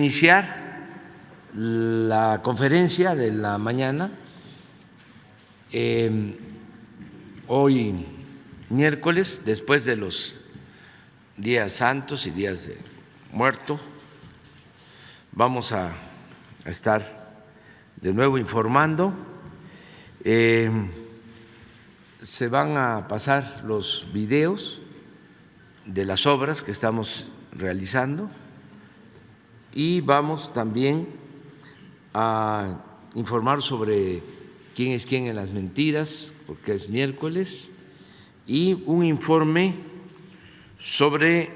iniciar la conferencia de la mañana. Hoy miércoles, después de los días santos y días de muerto, vamos a estar de nuevo informando. Se van a pasar los videos de las obras que estamos realizando y vamos también a informar sobre quién es quién en las mentiras, porque es miércoles, y un informe sobre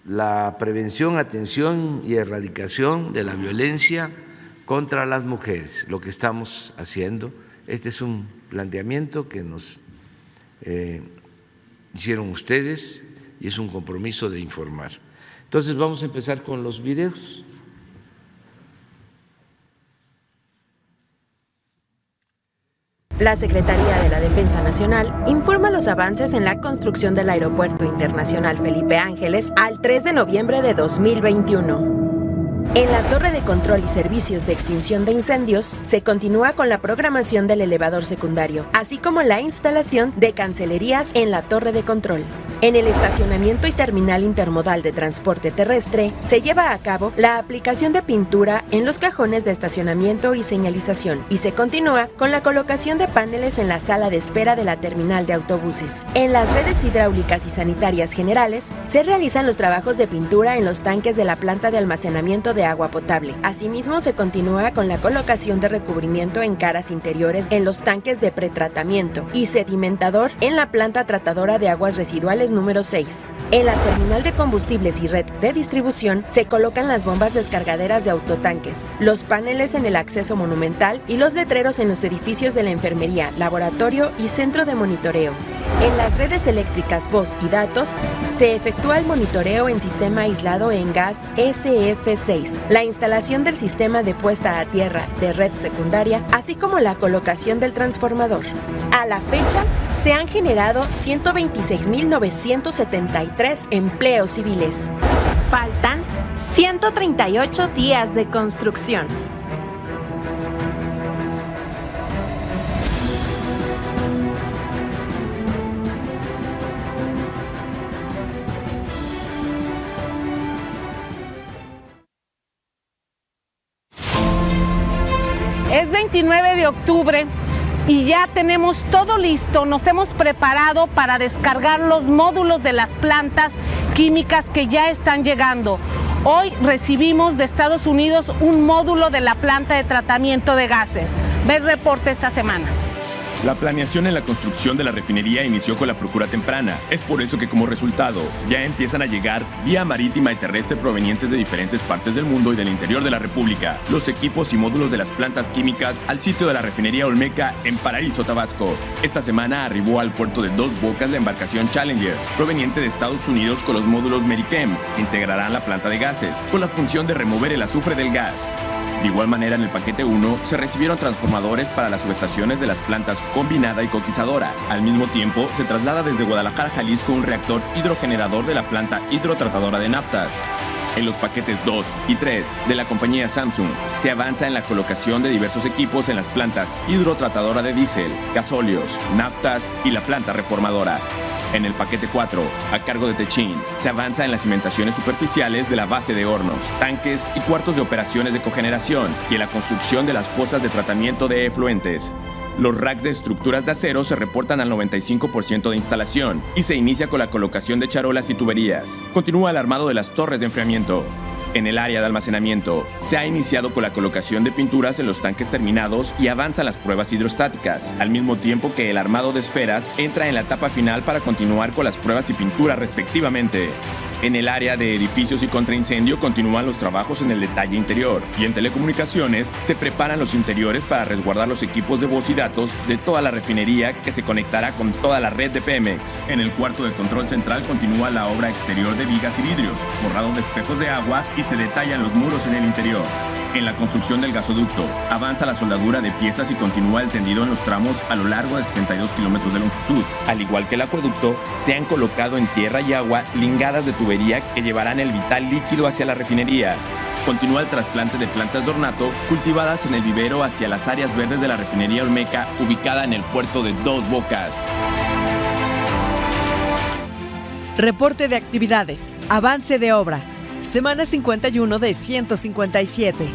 la prevención, atención y erradicación de la violencia contra las mujeres, lo que estamos haciendo. Este es un planteamiento que nos hicieron ustedes y es un compromiso de informar. Entonces vamos a empezar con los videos. La Secretaría de la Defensa Nacional informa los avances en la construcción del Aeropuerto Internacional Felipe Ángeles al 3 de noviembre de 2021. En la Torre de Control y Servicios de Extinción de Incendios se continúa con la programación del elevador secundario, así como la instalación de cancelerías en la Torre de Control. En el estacionamiento y terminal intermodal de transporte terrestre se lleva a cabo la aplicación de pintura en los cajones de estacionamiento y señalización y se continúa con la colocación de paneles en la sala de espera de la terminal de autobuses. En las redes hidráulicas y sanitarias generales se realizan los trabajos de pintura en los tanques de la planta de almacenamiento de agua potable. Asimismo, se continúa con la colocación de recubrimiento en caras interiores en los tanques de pretratamiento y sedimentador en la planta tratadora de aguas residuales número 6. En la terminal de combustibles y red de distribución se colocan las bombas descargaderas de autotanques, los paneles en el acceso monumental y los letreros en los edificios de la enfermería, laboratorio y centro de monitoreo. En las redes eléctricas, voz y datos se efectúa el monitoreo en sistema aislado en gas SF6, la instalación del sistema de puesta a tierra de red secundaria, así como la colocación del transformador. A la fecha, se han generado 126.973 empleos civiles. Faltan 138 días de construcción. Es 29 de octubre y ya tenemos todo listo, nos hemos preparado para descargar los módulos de las plantas químicas que ya están llegando. Hoy recibimos de Estados Unidos un módulo de la planta de tratamiento de gases. Ve el reporte esta semana. La planeación en la construcción de la refinería inició con la procura temprana. Es por eso que como resultado ya empiezan a llegar vía marítima y terrestre provenientes de diferentes partes del mundo y del interior de la República los equipos y módulos de las plantas químicas al sitio de la refinería Olmeca en Paraíso, Tabasco. Esta semana arribó al puerto de Dos Bocas la embarcación Challenger, proveniente de Estados Unidos con los módulos Merichem, que integrarán la planta de gases, con la función de remover el azufre del gas. De igual manera, en el paquete 1 se recibieron transformadores para las subestaciones de las plantas Combinada y Coquizadora. Al mismo tiempo, se traslada desde Guadalajara, Jalisco, un reactor hidrogenerador de la planta hidrotratadora de naftas. En los paquetes 2 y 3 de la compañía Samsung se avanza en la colocación de diversos equipos en las plantas hidrotratadora de diésel, gasóleos, naftas y la planta reformadora. En el paquete 4, a cargo de Techin, se avanza en las cimentaciones superficiales de la base de hornos, tanques y cuartos de operaciones de cogeneración y en la construcción de las fosas de tratamiento de efluentes. Los racks de estructuras de acero se reportan al 95% de instalación y se inicia con la colocación de charolas y tuberías. Continúa el armado de las torres de enfriamiento. En el área de almacenamiento, se ha iniciado con la colocación de pinturas en los tanques terminados y avanzan las pruebas hidrostáticas, al mismo tiempo que el armado de esferas entra en la etapa final para continuar con las pruebas y pinturas respectivamente. En el área de edificios y contraincendio continúan los trabajos en el detalle interior y en telecomunicaciones se preparan los interiores para resguardar los equipos de voz y datos de toda la refinería que se conectará con toda la red de Pemex. En el cuarto de control central continúa la obra exterior de vigas y vidrios, forrados de espejos de agua y se detallan los muros en el interior. En la construcción del gasoducto, avanza la soldadura de piezas y continúa el tendido en los tramos a lo largo de 62 kilómetros de longitud. Al igual que el acueducto, se han colocado en tierra y agua lingadas de tubería que llevarán el vital líquido hacia la refinería. Continúa el trasplante de plantas de ornato cultivadas en el vivero hacia las áreas verdes de la refinería Olmeca, ubicada en el puerto de Dos Bocas. Reporte de actividades. Avance de obra. Semana 51 de 157.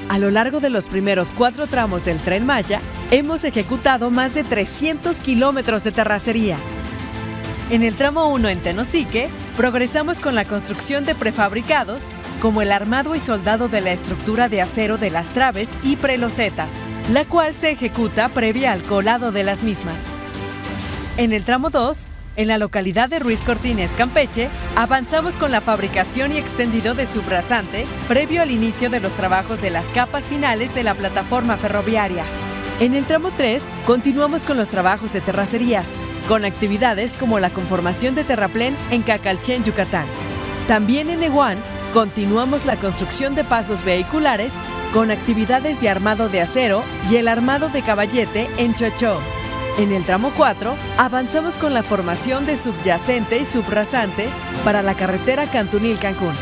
A lo largo de los primeros 4 tramos del Tren Maya, hemos ejecutado más de 300 kilómetros de terracería. En el tramo 1 en Tenosique, progresamos con la construcción de prefabricados, como el armado y soldado de la estructura de acero de las traves y prelosetas, la cual se ejecuta previa al colado de las mismas. En el tramo 2, en la localidad de Ruiz Cortines, Campeche, avanzamos con la fabricación y extendido de subrasante previo al inicio de los trabajos de las capas finales de la plataforma ferroviaria. En el tramo 3, continuamos con los trabajos de terracerías, con actividades como la conformación de terraplén en Cacalchen, Yucatán. También en Nehuán, continuamos la construcción de pasos vehiculares con actividades de armado de acero y el armado de caballete en Chochó. En el tramo 4, avanzamos con la formación de subyacente y subrasante para la carretera Cantunil-Cancún.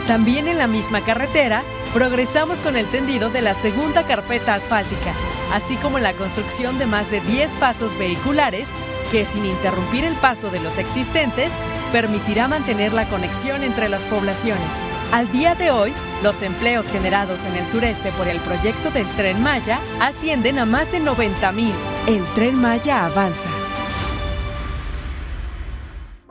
También en la misma carretera, progresamos con el tendido de la segunda carpeta asfáltica, así como la construcción de más de 10 pasos vehiculares que, sin interrumpir el paso de los existentes, permitirá mantener la conexión entre las poblaciones. Al día de hoy, los empleos generados en el sureste por el proyecto del Tren Maya ascienden a más de 90,000. El Tren Maya avanza.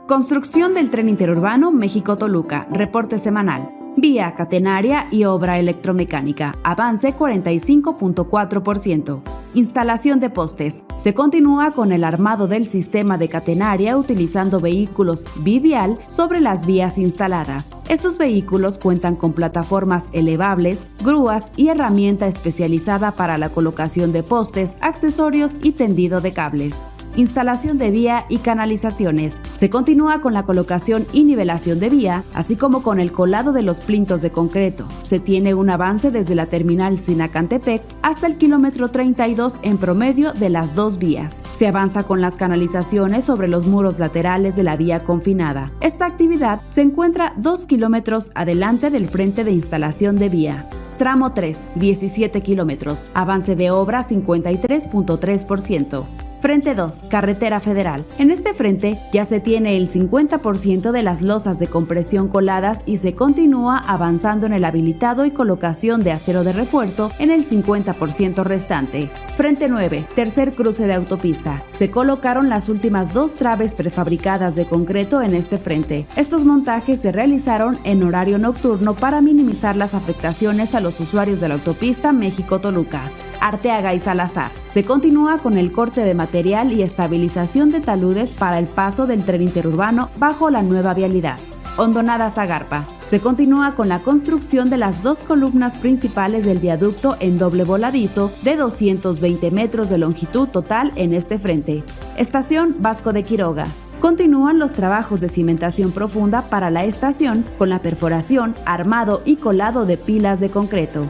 Construcción del Tren Interurbano México-Toluca. Reporte semanal. Vía catenaria y obra electromecánica. Avance 45.4%. Instalación de postes. Se continúa con el armado del sistema de catenaria utilizando vehículos bivial sobre las vías instaladas. Estos vehículos cuentan con plataformas elevables, grúas y herramienta especializada para la colocación de postes, accesorios y tendido de cables. Instalación de vía y canalizaciones. Se continúa con la colocación y nivelación de vía, así como con el colado de los plintos de concreto. Se tiene un avance desde la terminal Sinacantepec hasta el kilómetro 32 en promedio de las 2 vías. Se avanza con las canalizaciones sobre los muros laterales de la vía confinada. Esta actividad se encuentra 2 kilómetros adelante del frente de instalación de vía. Tramo 3, 17 kilómetros. Avance de obra 53.3%. Frente 2, Carretera Federal. En este frente ya se tiene el 50% de las losas de compresión coladas y se continúa avanzando en el habilitado y colocación de acero de refuerzo en el 50% restante. Frente 9, tercer cruce de autopista. Se colocaron las últimas 2 traves prefabricadas de concreto en este frente. Estos montajes se realizaron en horario nocturno para minimizar las afectaciones a los usuarios de la autopista México-Toluca. Arteaga y Salazar. Se continúa con el corte de material y estabilización de taludes para el paso del tren interurbano bajo la nueva vialidad. Hondonada Zagarpa. Se continúa con la construcción de las 2 columnas principales del viaducto en doble voladizo de 220 metros de longitud total en este frente. Estación Vasco de Quiroga. Continúan los trabajos de cimentación profunda para la estación con la perforación, armado y colado de pilas de concreto.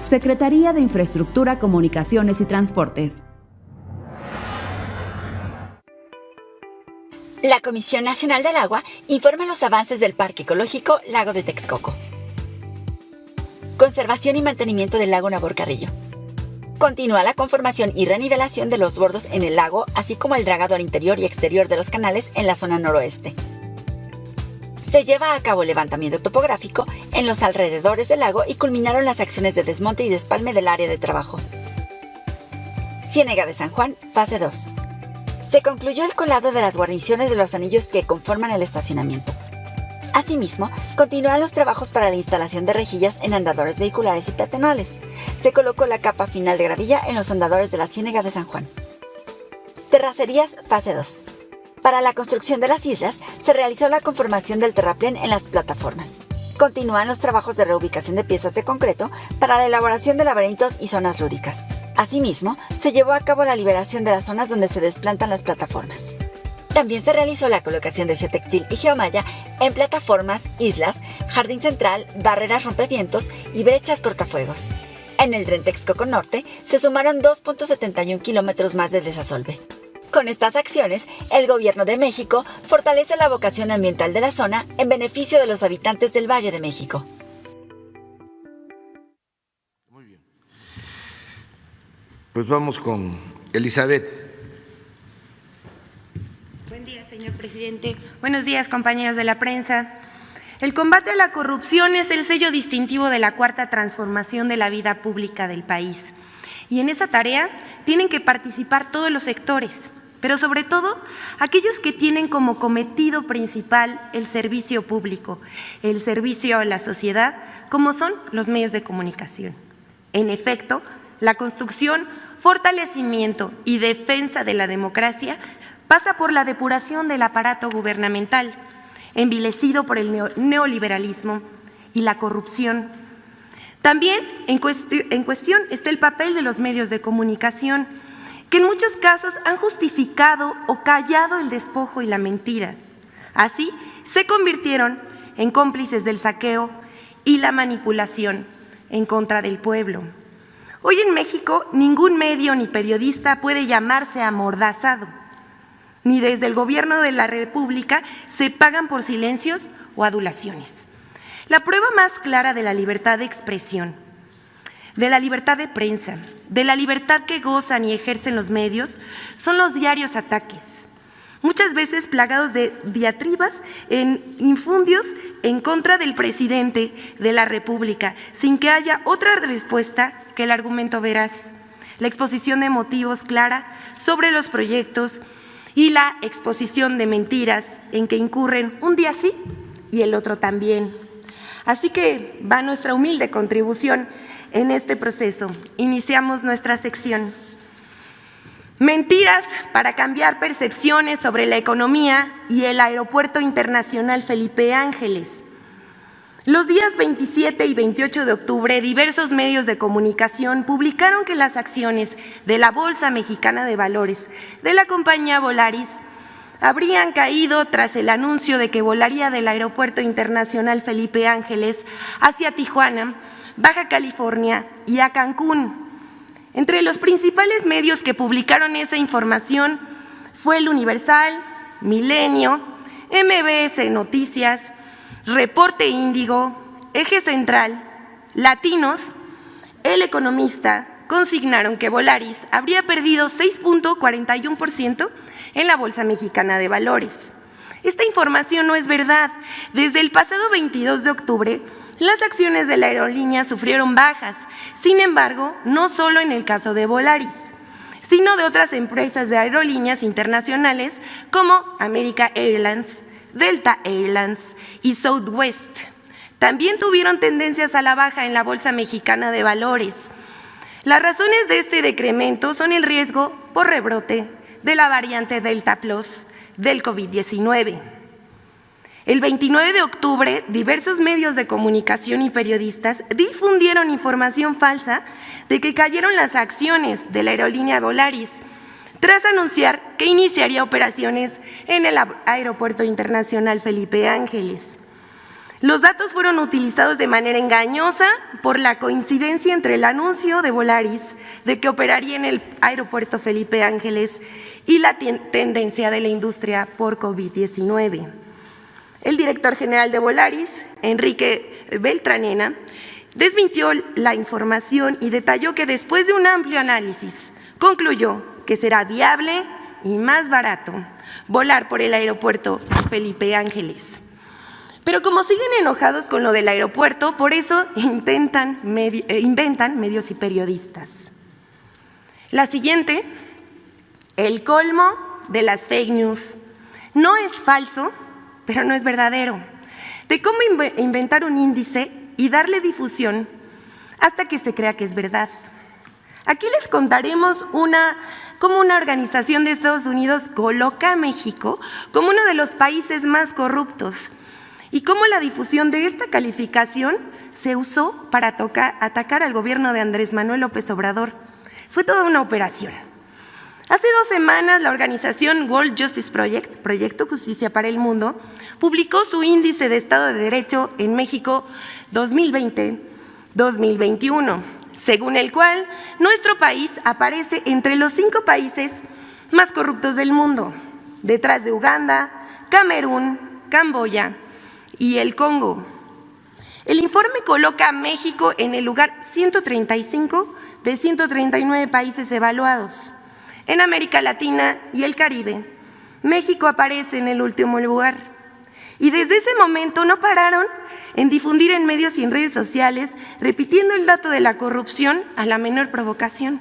Secretaría de Infraestructura, Comunicaciones y Transportes. La Comisión Nacional del Agua informa los avances del Parque Ecológico Lago de Texcoco. Conservación y mantenimiento del lago Nabor Carrillo. Continúa la conformación y renivelación de los bordos en el lago, así como el dragado al interior y exterior de los canales en la zona noroeste. Se lleva a cabo el levantamiento topográfico en los alrededores del lago y culminaron las acciones de desmonte y despalme del área de trabajo. Ciénega de San Juan, fase 2. Se concluyó el colado de las guarniciones de los anillos que conforman el estacionamiento. Asimismo, continúan los trabajos para la instalación de rejillas en andadores vehiculares y peatonales. Se colocó la capa final de gravilla en los andadores de la Ciénega de San Juan. Terracerías, fase 2. Para la construcción de las islas, se realizó la conformación del terraplén en las plataformas. Continúan los trabajos de reubicación de piezas de concreto para la elaboración de laberintos y zonas lúdicas. Asimismo, se llevó a cabo la liberación de las zonas donde se desplantan las plataformas. También se realizó la colocación de geotextil y geomalla en plataformas, islas, Jardín Central, barreras rompevientos y brechas cortafuegos. En el Tren Texcoco Norte se sumaron 2.71 kilómetros más de desasolve. Con estas acciones, el Gobierno de México fortalece la vocación ambiental de la zona en beneficio de los habitantes del Valle de México. Muy bien. Pues vamos con Elizabeth. Buen día, señor presidente. Buenos días, compañeros de la prensa. El combate a la corrupción es el sello distintivo de la cuarta transformación de la vida pública del país. Y en esa tarea tienen que participar todos los sectores, pero sobre todo aquellos que tienen como cometido principal el servicio público, el servicio a la sociedad, como son los medios de comunicación. En efecto, la construcción, fortalecimiento y defensa de la democracia pasa por la depuración del aparato gubernamental, envilecido por el neoliberalismo y la corrupción. También en cuestión está el papel de los medios de comunicación, que en muchos casos han justificado o callado el despojo y la mentira. Así, se convirtieron en cómplices del saqueo y la manipulación en contra del pueblo. Hoy en México, ningún medio ni periodista puede llamarse amordazado, ni desde el Gobierno de la República se pagan por silencios o adulaciones. La prueba más clara de la libertad de expresión, de la libertad de prensa, de la libertad que gozan y ejercen los medios, son los diarios ataques, muchas veces plagados de diatribas en infundios en contra del presidente de la República, sin que haya otra respuesta que el argumento veraz, la exposición de motivos clara sobre los proyectos y la exposición de mentiras en que incurren un día sí y el otro también. Así que va nuestra humilde contribución en este proceso. Iniciamos nuestra sección. Mentiras para cambiar percepciones sobre la economía y el Aeropuerto Internacional Felipe Ángeles. Los días 27 y 28 de octubre, diversos medios de comunicación publicaron que las acciones de la Bolsa Mexicana de Valores de la compañía Volaris habrían caído tras el anuncio de que volaría del Aeropuerto Internacional Felipe Ángeles hacia Tijuana, Baja California y a Cancún. Entre los principales medios que publicaron esa información fue El Universal, Milenio, MBS Noticias, Reporte Índigo, Eje Central, Latinos, El Economista. Consignaron que Volaris habría perdido 6.41% en la Bolsa Mexicana de Valores. Esta información no es verdad. Desde el pasado 22 de octubre, las acciones de la aerolínea sufrieron bajas. Sin embargo, no solo en el caso de Volaris, sino de otras empresas de aerolíneas internacionales como American Airlines, Delta Airlines y Southwest. También tuvieron tendencias a la baja en la Bolsa Mexicana de Valores. Las razones de este decremento son el riesgo por rebrote de la variante Delta Plus del COVID-19. El 29 de octubre, diversos medios de comunicación y periodistas difundieron información falsa de que cayeron las acciones de la aerolínea Volaris, tras anunciar que iniciaría operaciones en el Aeropuerto Internacional Felipe Ángeles. Los datos fueron utilizados de manera engañosa por la coincidencia entre el anuncio de Volaris de que operaría en el Aeropuerto Felipe Ángeles y la tendencia de la industria por COVID-19. El director general de Volaris, Enrique Beltranena, desmintió la información y detalló que después de un amplio análisis concluyó que será viable y más barato volar por el Aeropuerto Felipe Ángeles. Pero como siguen enojados con lo del aeropuerto, por eso inventan medios y periodistas. La siguiente, el colmo de las fake news. No es falso, pero no es verdadero. De cómo inventar un índice y darle difusión hasta que se crea que es verdad. Aquí les contaremos cómo una organización de Estados Unidos coloca a México como uno de los países más corruptos y cómo la difusión de esta calificación se usó para atacar al gobierno de Andrés Manuel López Obrador. Fue toda una operación. Hace 2 semanas, la organización World Justice Project, Proyecto Justicia para el Mundo, publicó su índice de Estado de Derecho en México 2020-2021, según el cual nuestro país aparece entre los 5 países más corruptos del mundo, detrás de Uganda, Camerún, Camboya y el Congo. El informe coloca a México en el lugar 135 de 139 países evaluados. En América Latina y el Caribe, México aparece en el último lugar. Y desde ese momento no pararon en difundir en medios y en redes sociales, repitiendo el dato de la corrupción a la menor provocación,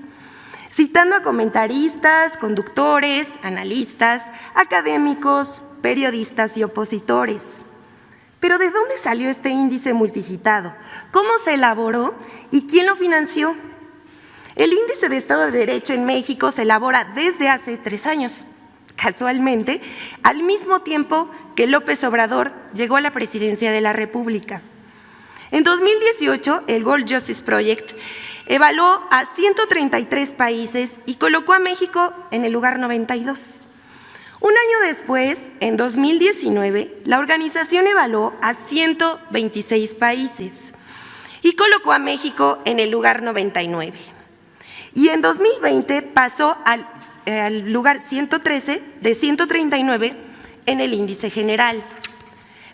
citando a comentaristas, conductores, analistas, académicos, periodistas y opositores. Pero ¿de dónde salió este índice multicitado? ¿Cómo se elaboró y quién lo financió? El Índice de Estado de Derecho en México se elabora desde hace 3 años, casualmente, al mismo tiempo que López Obrador llegó a la presidencia de la República. En 2018, el World Justice Project evaluó a 133 países y colocó a México en el lugar 92. Un año después, en 2019, la organización evaluó a 126 países y colocó a México en el lugar 99. Y en 2020 pasó al lugar 113 de 139 en el índice general.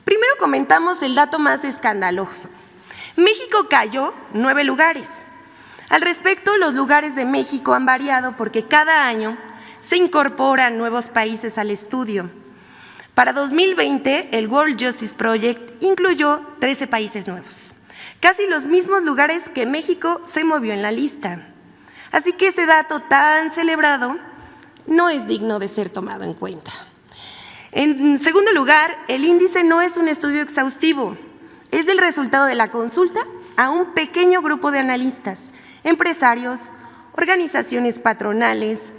Primero comentamos el dato más escandaloso. México cayó 9 lugares. Al respecto, los lugares de México han variado porque cada año se incorporan nuevos países al estudio. Para 2020, el World Justice Project incluyó 13 países nuevos, casi los mismos lugares que México se movió en la lista. Así que ese dato tan celebrado no es digno de ser tomado en cuenta. En segundo lugar, el índice no es un estudio exhaustivo, es el resultado de la consulta a un pequeño grupo de analistas, empresarios, organizaciones patronales,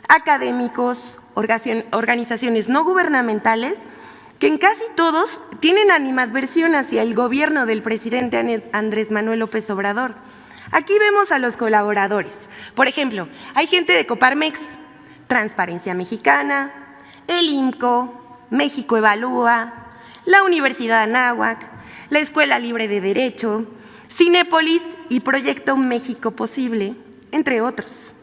académicos, organizaciones no gubernamentales, que en casi todos tienen animadversión hacia el gobierno del presidente Andrés Manuel López Obrador. Aquí vemos a los colaboradores. Por ejemplo, hay gente de Coparmex, Transparencia Mexicana, el IMCO, México Evalúa, la Universidad Anáhuac, la Escuela Libre de Derecho, Cinépolis y Proyecto México Posible, entre otros.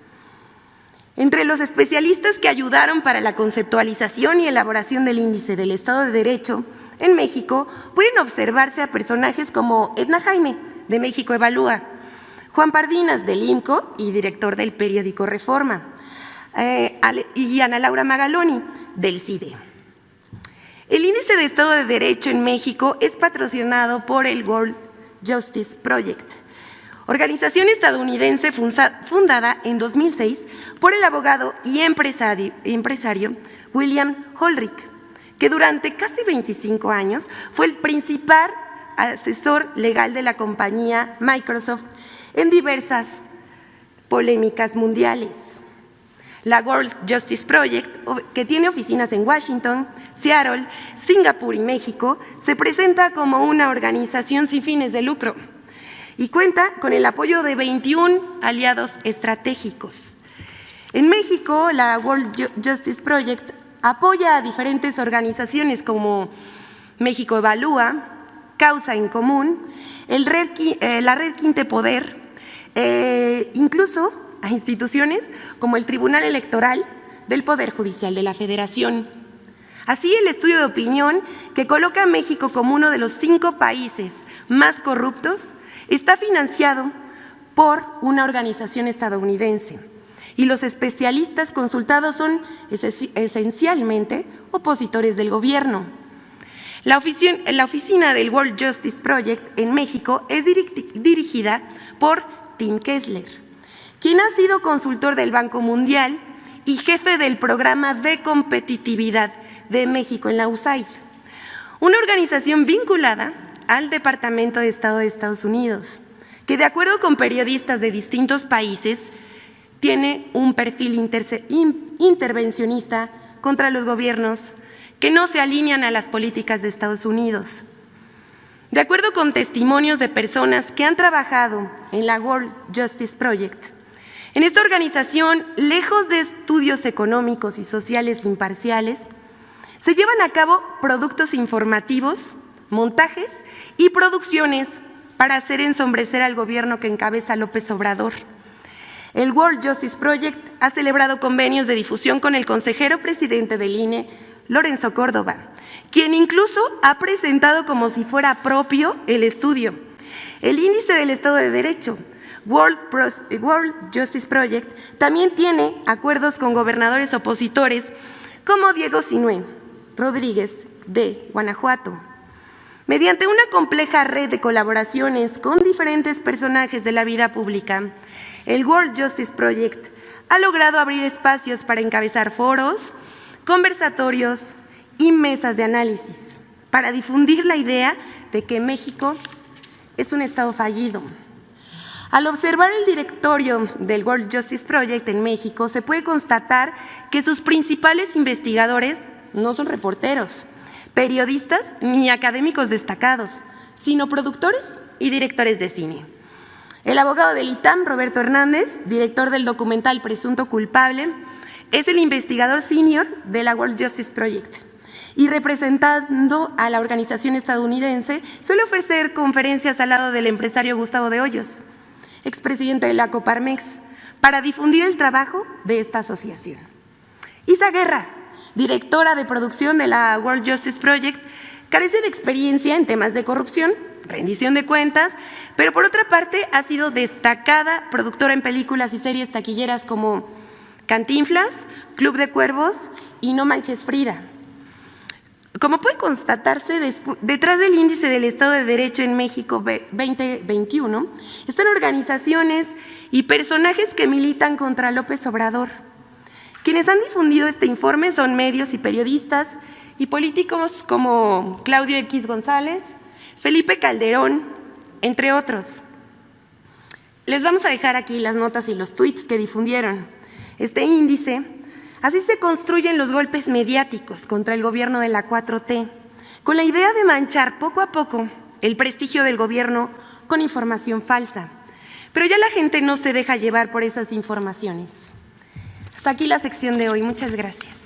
Entre los especialistas que ayudaron para la conceptualización y elaboración del índice del Estado de Derecho en México, pueden observarse a personajes como Edna Jaime, de México Evalúa, Juan Pardinas, del IMCO y director del periódico Reforma, y Ana Laura Magaloni, del CIDE. El Índice de Estado de Derecho en México es patrocinado por el World Justice Project, organización estadounidense fundada en 2006 por el abogado y empresario William Holrick, que durante casi 25 años fue el principal asesor legal de la compañía Microsoft en diversas polémicas mundiales. La World Justice Project, que tiene oficinas en Washington, Seattle, Singapur y México, se presenta como una organización sin fines de lucro y cuenta con el apoyo de 21 aliados estratégicos. En México, la World Justice Project apoya a diferentes organizaciones como México Evalúa, Causa en Común, la Red Quinte Poder, incluso a instituciones como el Tribunal Electoral del Poder Judicial de la Federación. Así, el estudio de opinión, que coloca a México como uno de los 5 países más corruptos, está financiado por una organización estadounidense y los especialistas consultados son esencialmente opositores del gobierno. La oficina del World Justice Project en México es dirigida por Tim Kessler, quien ha sido consultor del Banco Mundial y jefe del Programa de Competitividad de México en la USAID, una organización vinculada al Departamento de Estado de Estados Unidos, que de acuerdo con periodistas de distintos países, tiene un perfil intervencionista contra los gobiernos que no se alinean a las políticas de Estados Unidos. De acuerdo con testimonios de personas que han trabajado en la World Justice Project, En esta organización, lejos de estudios económicos y sociales imparciales, se llevan a cabo productos informativos, montajes y producciones para hacer ensombrecer al gobierno que encabeza López Obrador. El World Justice Project ha celebrado convenios de difusión con el consejero presidente del INE, Lorenzo Córdoba, quien incluso ha presentado como si fuera propio el estudio. El Índice del Estado de Derecho, World Justice Project, también tiene acuerdos con gobernadores opositores como Diego Sinue Rodríguez de Guanajuato. Mediante una compleja red de colaboraciones con diferentes personajes de la vida pública, el World Justice Project ha logrado abrir espacios para encabezar foros, conversatorios y mesas de análisis para difundir la idea de que México es un Estado fallido. Al observar el directorio del World Justice Project en México, se puede constatar que sus principales investigadores no son reporteros, periodistas ni académicos destacados, sino productores y directores de cine. El abogado del ITAM, Roberto Hernández, director del documental Presunto Culpable, es el investigador senior de la World Justice Project y representando a la organización estadounidense suele ofrecer conferencias al lado del empresario Gustavo de Hoyos, expresidente de la Coparmex, para difundir el trabajo de esta asociación. Isa Guerra, directora de producción de la World Justice Project, carece de experiencia en temas de corrupción, rendición de cuentas, pero por otra parte ha sido destacada productora en películas y series taquilleras como Cantinflas, Club de Cuervos y No Manches Frida. Como puede constatarse, detrás del Índice del Estado de Derecho en México 2021 están organizaciones y personajes que militan contra López Obrador. Quienes han difundido este informe son medios y periodistas y políticos como Claudio X González, Felipe Calderón, entre otros. Les vamos a dejar aquí las notas y los tweets que difundieron. Este índice, así se construyen los golpes mediáticos contra el gobierno de la 4T, con la idea de manchar poco a poco el prestigio del gobierno con información falsa. Pero ya la gente no se deja llevar por esas informaciones. Hasta aquí la sección de hoy. Muchas gracias.